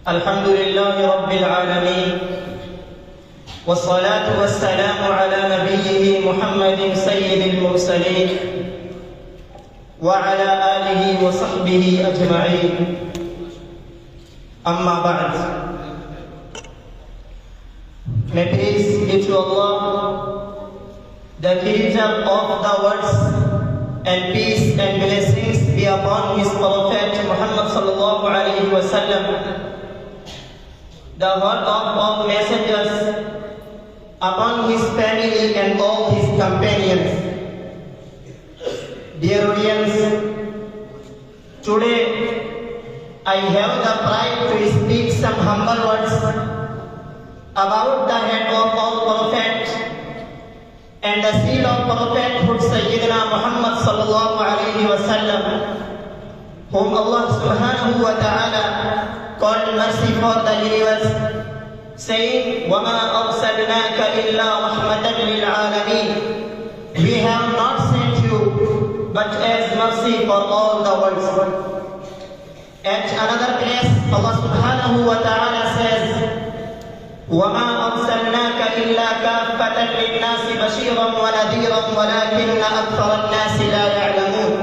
الحمد لله رب العالمين والصلاة والسلام على نبيه محمد سيد المرسلين وعلى آله وصحبه أجمعين أما بعد. May praise be to Allah, the creator of the worlds, and peace and blessings be upon his prophet Muhammad sallallahu alaihi wasallam, the word of all messengers, upon his family and all his companions. Dear audience, today I have the pride to speak some humble words about the head of all prophets and the seal of prophethood Sayyidina Muhammad sallallahu alaihi wasallam, whom Allah subhanahu wa ta'ala called mercy for the universe, saying, وَمَا أَرْسَلْنَاكَ إِلَّا رَحْمَةً لِلْعَالَمِينَ. We have not sent you but as mercy for all the worlds. At another place, Allah subhanahu wa ta'ala says, وَمَا أَرْسَلْنَاكَ إِلَّا كَافَّةً لِلنَّاسِ بَشِيرًا وَنَذِيرًا وَلَكِنَّ أَكْثَرَ النَّاسِ لَا يَعْلَمُونَ.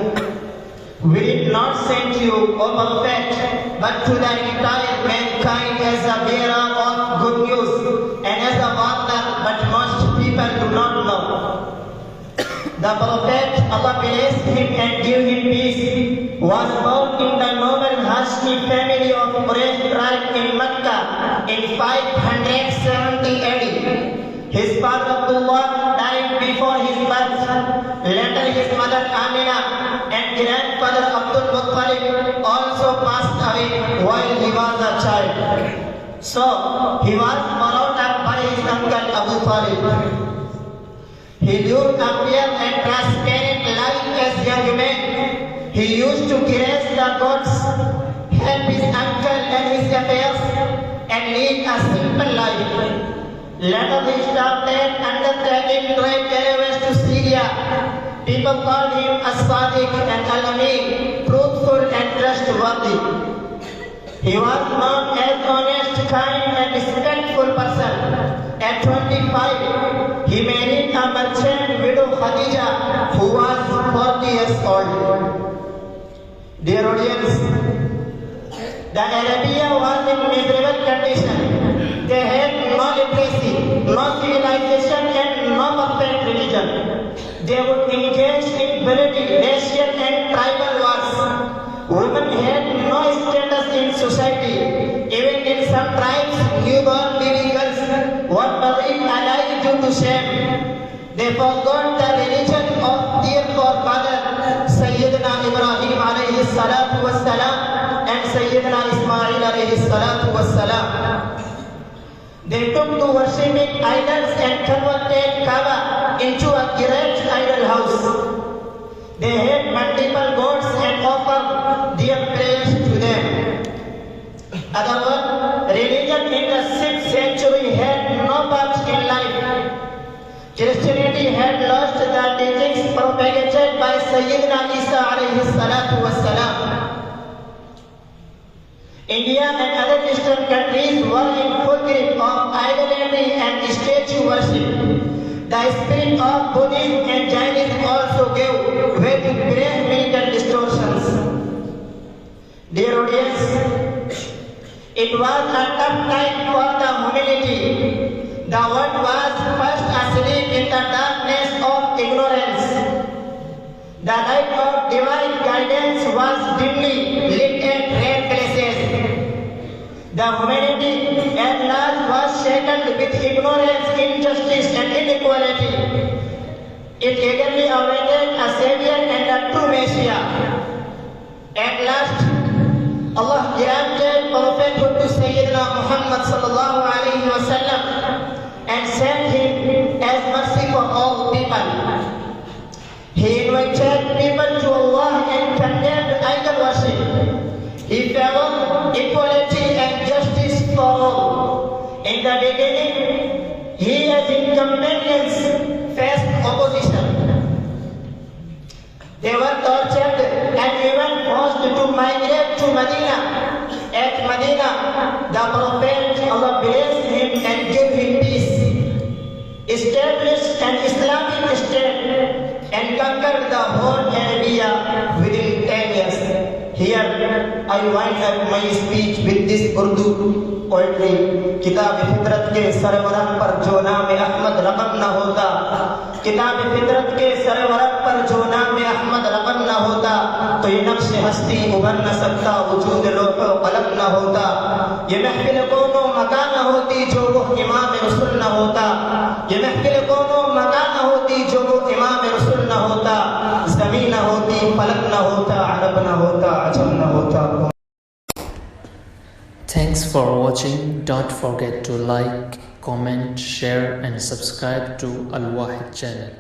We did not send you, O Prophet, but to the entire mankind as a bearer of good news and as a warner, but most people do not know. The Prophet, Allah bless him and give him peace, was born in the noble Hashmi family of Quraysh tribe in Mecca in 570 AD. His father Abdullah died before his birth. Later his mother Amina and grandfather Abdul Muttalib also passed away while he was a child. So he was brought up by his uncle Abu Talib. He lived a pure and transparent life as young man. He used to graze the goats, help his uncle and his affairs, and lead a simple life. Later he started undertaking trade caravans to Syria. People called him As-Sadiq and Al-Amin, truthful and trustworthy. He was known as honest, kind and respectful person. At 25, he married a merchant widow Khadija, who was 40 years old. Dear audience, the Arabia was in miserable condition. They had no literacy, no civilization and no perfect religion. They would engage in political, racial and tribal wars. Women had no status in society. Even in some tribes, newborn baby girls were buried alive due to shame. They forgot the religion of their forefather, Sayyidina Ibrahim alayhi salatu wassalam and Sayyidina Ismail alayhi salatu wassalam. They took to worshipping idols and converted Kaaba into a great idol house. They had multiple gods and offered their prayers to them. Otherwise, religion in the 6th century had no part in life. Christianity had lost the teachings propagated by Sayyidina Isa alayhi salatu wassalam. India and other Eastern countries were in full grip of idolatry and statue worship. The spirit of Buddhism and Jainism also gave way to great mental distortions. Dear audience, it was a tough time for the humanity. The world was first asleep in the darkness of ignorance. The light of divine guidance was dimly lit at rare places. The humanity at large was shaken with ignorance, injustice and inequality. It eagerly awaited a savior and a true Messiah. At last, Allah granted prophethood to Sayyidina Muhammad sallallahu alaihi wasallam and sent him as mercy for all people. He invited people to Allah and condemned idol worship. He favored equality and justice for all. In the beginning, he and his companions faced opposition. They were tortured and even forced to migrate to Medina. At Medina, the Prophet, Allah bless him and give him peace, established an Islamic state and conquered the whole Arabia within 10 years. Here I wind up my speech with this Urdu poetry. किताब फितरत के सरवरक पर जो नाम अहमद रकम न होता, किताब फितरत के सरवरक पर जो नाम अहमद रकम न होता, तो ये नक्श हस्ती उभर न सकता, वजूद लोह कलम न होता। ये महफिल कोनो मका न होती जो वो इमाम रसूल न होता, ये महफिल कोनो मका न होती जो वो इमाम रसूल न होता। ज़मीन न होती, फलक न होता, अरब न होता, अजम न होता। Thanks for watching. Don't forget to like, comment, share and subscribe to Al Wahid channel.